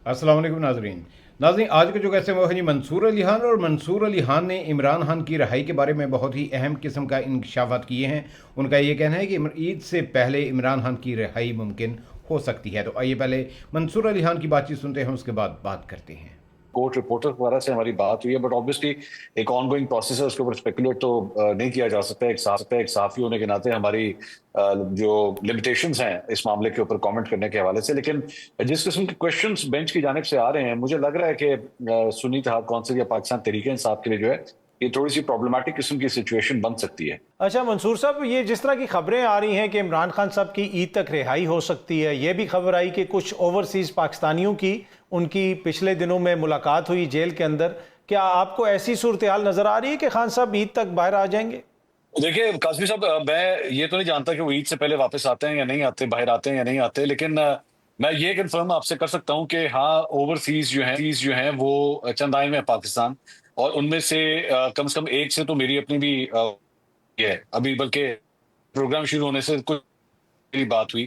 अस्सलाम वालेकुम नाजरीन। नाजरीन, आज के जो कैसे वो है जी मंसूर अली खान, और मंसूर अली खान ने इमरान खान की रहाई के बारे में बहुत ही अहम किस्म का इंकशाफात किए हैं। उनका ये कहना है कि ईद से पहले इमरान खान की रहाई मुमकिन हो सकती है। तो आइए पहले मंसूर अली खान की बातचीत सुनते हैं, उसके बाद बात करते हैं। कोर्ट रिपोर्टर वगैरह से हमारी बात हुई है, बट ऑब्वियसली एक ऑनगोइंग प्रोसेस है, उसके ऊपर स्पेकुलेट तो नहीं किया जा सकता। एक साफी होने के नाते हमारी जो लिमिटेशंस हैं इस मामले के ऊपर कमेंट करने के हवाले से। लेकिन जिस किस्म के क्वेश्चंस बेंच की जानिब से आ रहे हैं, मुझे लग रहा है कि सुन्नी इत्तेहाद कौंसिल या पाकिस्तान तहरीक इंसाफ के लिए जो है ये थोड़ी सी प्रॉब्लमेटिक किस्म की सिचुएशन बन सकती है। अच्छा मंसूर साहब, ये जिस तरह की खबरें आ रही हैं कि इमरान खान साहब की ईद तक रिहाई हो सकती है, ये भी खबर आई कि कुछ ओवरसीज पाकिस्तानियों की उनकी पिछले दिनों में मुलाकात हुई जेल के अंदर। क्या आपको ऐसी सूरत हाल नजर आ रही है कि खान साहब ईद तक बाहर आ जाएंगे? देखिए काजमी साहब, मैं ये तो नहीं जानता कि वो ईद से पहले वापस आते हैं या नहीं आते, बाहर आते हैं या नहीं आते, लेकिन मैं ये कंफर्म आपसे कर सकता हूँ कि हाँ, ओवरसीज जो हैं वो चंद आए हुए हैं पाकिस्तान। और उनमें से कम से कम एक से तो मेरी अपनी भी ये है अभी, बल्कि प्रोग्राम शुरू होने से कुछ मेरी बात हुई,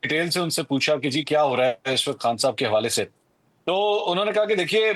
डिटेल से उनसे पूछा कि जी क्या हो रहा है इस वक्त खान साहब के हवाले से। तो उन्होंने कहा कि देखिए,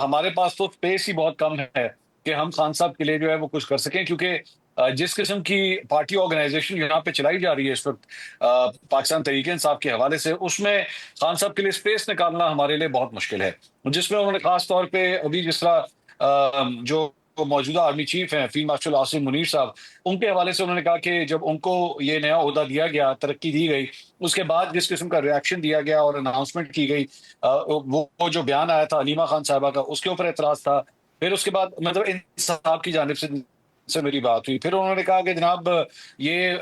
हमारे पास तो स्पेस ही बहुत कम है कि हम खान साहब के लिए जो है वो कुछ कर सकें, क्योंकि जिस किस्म की पार्टी ऑर्गेनाइजेशन यहाँ पे चलाई जा रही है इस वक्त पाकिस्तान तहरीक इंसाफ के हवाले से, उसमें खान साहब के लिए स्पेस निकालना हमारे लिए बहुत मुश्किल है। जिसमें उन्होंने खास तौर पे अभी जिस तरह जो मौजूदा आर्मी चीफ हैं फील्ड मार्शल आसिम मुनीर साहब, उनके हवाले से उन्होंने कहा कि जब उनको ये नया ओहदा दिया गया, तरक्की दी गई, उसके बाद जिस किस्म का रिएक्शन दिया गया और अनाउंसमेंट की गई, वो जो बयान आया था अलीमा खान साहबा का, उसके ऊपर एतराज था। फिर उसके बाद मतलब इन साहब की जानिब से मेरी बात हुई, फिर उन्होंने कहा कि जनाब ये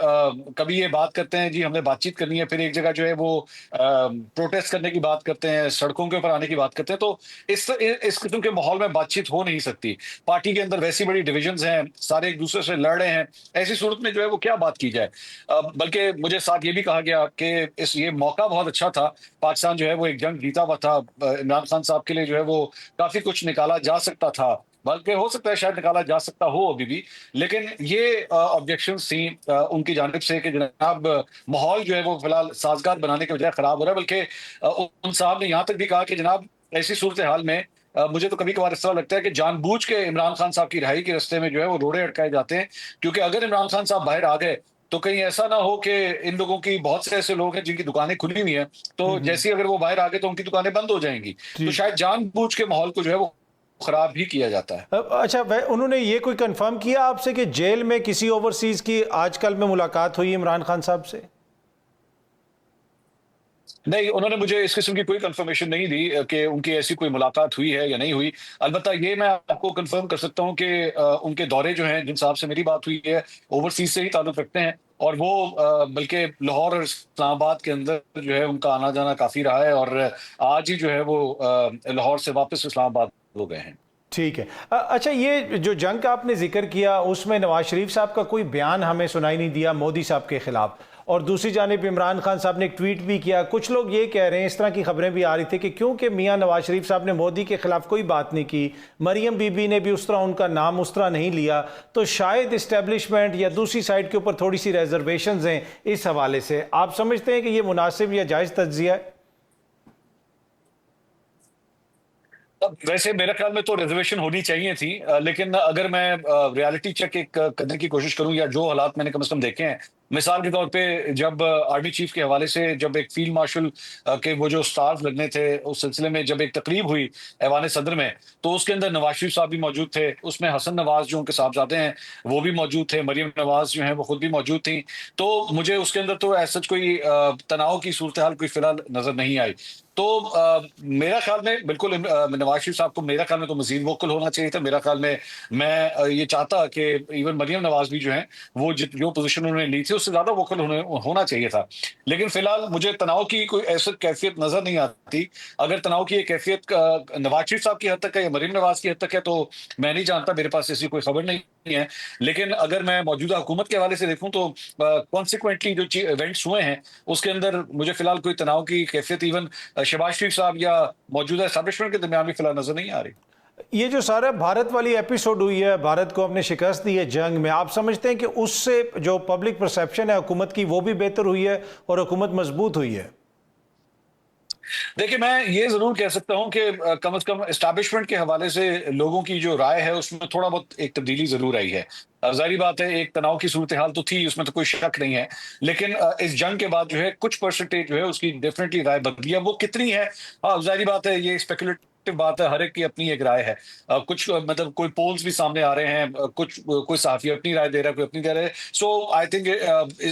कभी ये बात करते हैं जी हमने बातचीत करनी है, फिर एक जगह जो है वो प्रोटेस्ट करने की बात करते हैं, सड़कों के ऊपर आने की बात करते हैं। तो इस किस्म के माहौल में बातचीत हो नहीं सकती। पार्टी के अंदर वैसी बड़ी डिविजन्स हैं, सारे एक दूसरे से लड़ रहे हैं, ऐसी सूरत में जो है वो क्या बात की जाए। बल्कि मुझे साथ ये भी कहा गया कि ये मौका बहुत अच्छा था, पाकिस्तान जो है वो एक जंग जीता हुआ था, इमरान खान साहब के लिए जो है वो काफी कुछ निकाला जा सकता था, बल्कि हो सकता है शायद निकाला जा सकता हो अभी भी। लेकिन ये ऑब्जेक्शन थी उनकी जानिब से कि जनाब माहौल जो है वो फिलहाल साजगार बनाने के बजाय खराब हो रहा है। बल्कि उन साहब ने यहाँ तक भी कहा कि जनाब ऐसी सूरत हाल में मुझे तो कभी कभार इस तरह लगता है कि जानबूझ के इमरान खान साहब की रिहाई के रास्ते में जो है वो रोड़े अटकाए जाते हैं, क्योंकि अगर इमरान खान साहब बाहर आ गए तो कहीं ऐसा ना हो कि इन लोगों की, बहुत से ऐसे लोग हैं जिनकी दुकानें खुली हुई हैं, तो जैसे ही अगर वो बाहर आ गए तो उनकी दुकानें बंद हो जाएंगी। तो जी। शायद जानबूझ के माहौल को जो है वो खराब भी किया जाता है। अच्छा, वह उन्होंने ये कोई कंफर्म किया आपसे कि जेल में किसी ओवरसीज की आजकल में मुलाकात हुई इमरान खान साहब से? नहीं, उन्होंने मुझे इस किस्म की कोई कंफर्मेशन नहीं दी कि उनकी ऐसी कोई मुलाकात हुई है या नहीं हुई। अलबत्ता ये मैं आपको कंफर्म कर सकता हूँ कि उनके दौरे जो हैं, जिन साहब से मेरी बात हुई है, ओवरसीज से ही ताल्लुक रखते हैं, और वो बल्कि लाहौर और इस्लामाबाद के अंदर जो है उनका आना-जाना काफ़ी रहा है, और आज ही जो है वो लाहौर से वापस इस्लामाबाद हो गए हैं। ठीक है। अच्छा, ये जो जंग का आपने जिक्र किया उसमें नवाज शरीफ साहब का कोई बयान हमें सुनाई नहीं दिया मोदी साहब के खिलाफ, और दूसरी जानिब इमरान खान साहब ने एक ट्वीट भी किया। कुछ लोग ये कह रहे हैं, इस तरह की खबरें भी आ रही थी कि क्योंकि मियां नवाज शरीफ साहब ने मोदी के खिलाफ कोई बात नहीं की, मरियम बीबी ने भी उस तरह उनका नाम उस तरह नहीं लिया, तो शायद इस्टेब्लिशमेंट या दूसरी साइड के ऊपर थोड़ी सी रिजर्वेशंस हैं इस हवाले से। आप समझते हैं कि ये मुनासिब या जायज़ तज्जिया है? अब वैसे मेरे ख्याल में तो रिजर्वेशन होनी चाहिए थी, लेकिन अगर मैं रियलिटी चेक एक करने की कोशिश करूं, या जो हालात मैंने कम से कम देखे हैं, मिसाल के तौर पे जब आर्मी चीफ के हवाले से जब एक फील्ड मार्शल के वो जो स्टार्स लगने थे, उस सिलसिले में जब एक तकरीब हुई ऐवान सदर में, तो उसके अंदर नवाज शरीफ साहब भी मौजूद थे, उसमें हसन नवाज जो उनके साहबजादे हैं वो भी मौजूद थे, मरियम नवाज जो है वो खुद भी मौजूद थी। तो मुझे उसके अंदर तो ऐसा कोई तनाव की सूरत हाल कोई फिलहाल नजर नहीं आई। तो मेरा ख्याल में बिल्कुल नवाज शरीफ साहब को मेरा ख्याल में तो मजीद वोकल होना चाहिए था। मेरा ख्याल में मैं ये चाहता कि इवन मरियम नवाज भी जो है वो जो पोजीशन उन्होंने ली थी उससे ज्यादा वोकल होना चाहिए था। लेकिन फिलहाल मुझे तनाव की कोई ऐसी कैफियत नजर नहीं आती। अगर तनाव की ये कैफियत नवाज शरीफ साहब की हद तक है या मरियम नवाज की हद तक है, तो मैं नहीं जानता, मेरे पास ऐसी कोई खबर नहीं है। लेकिन अगर मैं मौजूदा हुकूमत के हवाले से देखूं तो कॉन्सिक्वेंटली जो इवेंट्स हुए हैं उसके अंदर मुझे फिलहाल कोई तनाव की कैफियत इवन शहबाज शरीफ साहब या मौजूदा एस्टैब्लिशमेंट के दरमियान भी फिलहाल नजर नहीं आ रही। ये जो सारा भारत वाली एपिसोड हुई है, भारत को अपने शिकस्त दी है जंग में, आप समझते हैं कि उससे जो पब्लिक परसेप्शन है हुकूमत की वो भी बेहतर हुई है और हुकूमत मजबूत हुई है? देखिए, मैं ये ज़रूर कह सकता हूँ कि कम से कम एस्टैब्लिशमेंट के हवाले से लोगों की जो राय है, उसमें थोड़ा बहुत एक तब्दीली ज़रूर आई है। ज़ाहिर बात है, एक तनाव की सूरत-ए-हाल तो थी, उसमें तो कोई शक नहीं है। लेकिन इस जंग के बाद जो है, कुछ परसेंटेज जो है, उसकी डेफ़िनिटली राय बदली है। वो कितनी है? हाँ, ज़ाहिर बात है, ये स्पेकुलेटिव बात है, हर एक की अपनी एक राय है। कुछ मतलब कोई पोल्स भी सामने आ रहे हैं, कोई सहाफ़ी अपनी राय दे रहा है, कोई अपनी दे रहा है। सो आई थिंक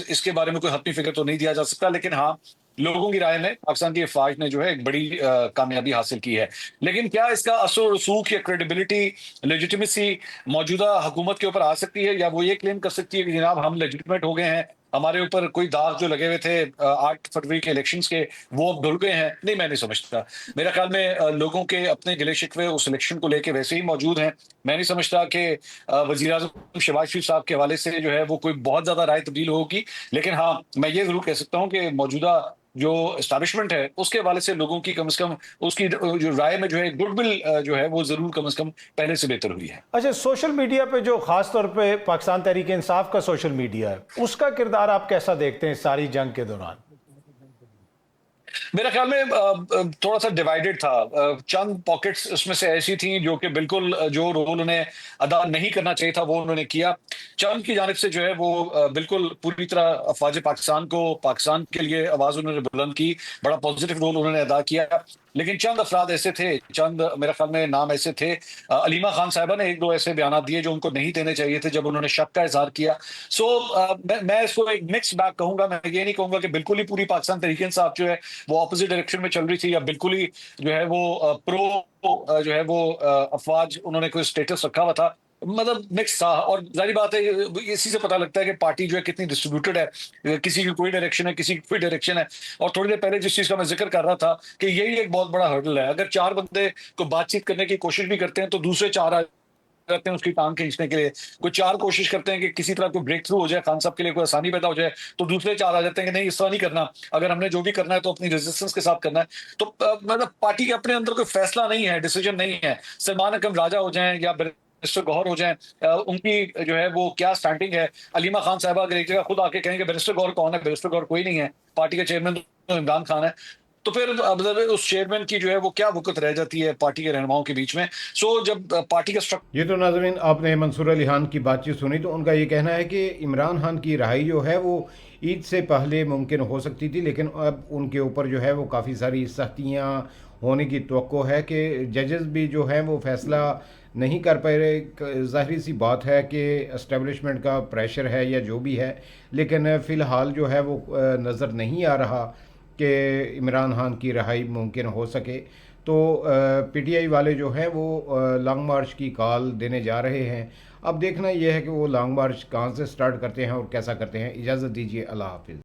इसके बारे में कोई हतमी फ़िक्र तो नहीं दिया जा सकता, लेकिन हाँ, लोगों की राय में पाकिस्तान की अफवाज ने जो है एक बड़ी कामयाबी हासिल की है। लेकिन क्या इसका असर रसूख या क्रेडिबिलिटी, लेजिटिमेसी मौजूदा हुकूमत के ऊपर आ सकती है, या वो ये क्लेम कर सकती है कि जनाब हम लेजिटिमेट हो गए हैं, हमारे ऊपर कोई दाग जो लगे हुए थे 8 फरवरी के इलेक्शंस के, वो अब धुल गए हैं? नहीं, मैं नहीं समझता। मेरा ख्याल में लोगों के अपने गिले-शिकवे उस इलेक्शन को लेके वैसे ही मौजूद हैं। मैं नहीं समझता कि वज़ीर-ए-आज़म शहबाज शरीफ साहब के हवाले से जो है वो कोई बहुत ज़्यादा राय तब्दील होगी। लेकिन हाँ, मैं ये ज़रूर कह सकता हूँ कि मौजूदा जो एस्टैब्लिशमेंट है, उसके हवाले से लोगों की कम से कम उसकी जो राय में जो है गुडविल जो है वो ज़रूर कम से कम पहले से बेहतर हुई है। अच्छा, सोशल मीडिया पे जो खास तौर पे पाकिस्तान तहरीक इंसाफ का सोशल मीडिया है, उसका किरदार आप कैसा देखते हैं सारी जंग के दौरान? मेरा ख्याल में थोड़ा-सा डिवाइडेड था। चंद पॉकेट्स उसमें से ऐसी थी जो कि बिल्कुल जो रोल उन्हें अदा नहीं करना चाहिए था, वो उन्होंने किया। चंद की जानिब से जो है वो बिल्कुल पूरी तरह अफ़वाज पाकिस्तान को, पाकिस्तान के लिए आवाज़ उन्होंने बुलंद की, बड़ा पॉज़िटिव रोल उन्होंने अदा किया। लेकिन चंद अफ़राद ऐसे थे, चंद मेरे ख्याल में नाम ऐसे थे, अलीमा खान साहिबा ने 1-2 ऐसे बयानात दिए जो उनको नहीं देने चाहिए थे जब उन्होंने शक का इज़हार किया। सो मैं इसको एक मिक्स्ड बैग कहूँगा। मैं ये नहीं कहूँगा कि बिल्कुल ही पूरी पाकिस्तान तहरीक-ए-इंसाफ जो है वो ऑपोजिट डायरेक्शन में चल रही थी, या बिल्कुल ही जो है वो प्रो जो है वो अफवाज उन्होंने कोई स्टेटस रखा हुआ था। मतलब मिक्स था, और ज़ाहिर बात है इसी से पता लगता है कि पार्टी जो है कितनी डिस्ट्रीब्यूटेड है। किसी की कोई डायरेक्शन है, किसी की कोई डायरेक्शन है। और थोड़ी देर पहले जिस चीज़ का मैं ज़िक्र कर रहा था कि यही एक बहुत बड़ा हर्डल है। अगर 4 बंदे को बातचीत करने की कोशिश भी करते हैं तो दूसरे 4 आ करते हैं उसकी टांग खींचने के लिए। कोई 4 कोशिश करते हैं कि किसी तरह कोई ब्रेक थ्रू हो जाए, खान साहब के लिए कोई आसानी पैदा हो जाए, तो दूसरे 4 आ जाते हैं कि नहीं, इस तरह नहीं करना। अगर हमने जो भी करना है तो अपनी रेजिस्टेंस के साथ करना है। तो मतलब पार्टी के अपने अंदर कोई फैसला नहीं है, डिसीजन नहीं है। सलमान अकरम राजा हो जाएँ या बैरिस्टर गौहर हो जाएँ, उनकी जो है वो क्या स्टैंडिंग है। अलीमा खान साहिबा अगर एक जगह खुद आके कहें कि बैरिस्टर गौहर कौन है? बैरिस्टर गौहर कोई नहीं है। पार्टी के चेयरमैन तो इमरान खान है। तो फिर मतलब उस चेयरमैन की जो है वो क्या वक़्त रह जाती है पार्टी के रहनुमाओं के बीच में। सो जब पार्टी का ये तो नाज़रीन, आपने मंसूर अली खान की बातचीत सुनी, तो उनका ये कहना है कि इमरान खान की रहाई जो है वो ईद से पहले मुमकिन हो सकती थी, लेकिन अब उनके ऊपर जो है वो काफ़ी सारी सख्तियाँ होने की तवक्को है कि जजेस भी जो हैं वो फैसला नहीं कर पा रहे। ज़ाहिर सी बात है कि इस्टेब्लिशमेंट का प्रेशर है या जो भी है, लेकिन फ़िलहाल जो है वो नज़र नहीं आ रहा कि इमरान खान की रहाई मुमकिन हो सके। तो पीटीआई वाले जो हैं वो लॉन्ग मार्च की कॉल देने जा रहे हैं। अब देखना यह है कि वो लॉन्ग मार्च कहाँ से स्टार्ट करते हैं और कैसा करते हैं। इजाज़त दीजिए, अल्लाह हाफ़िज़।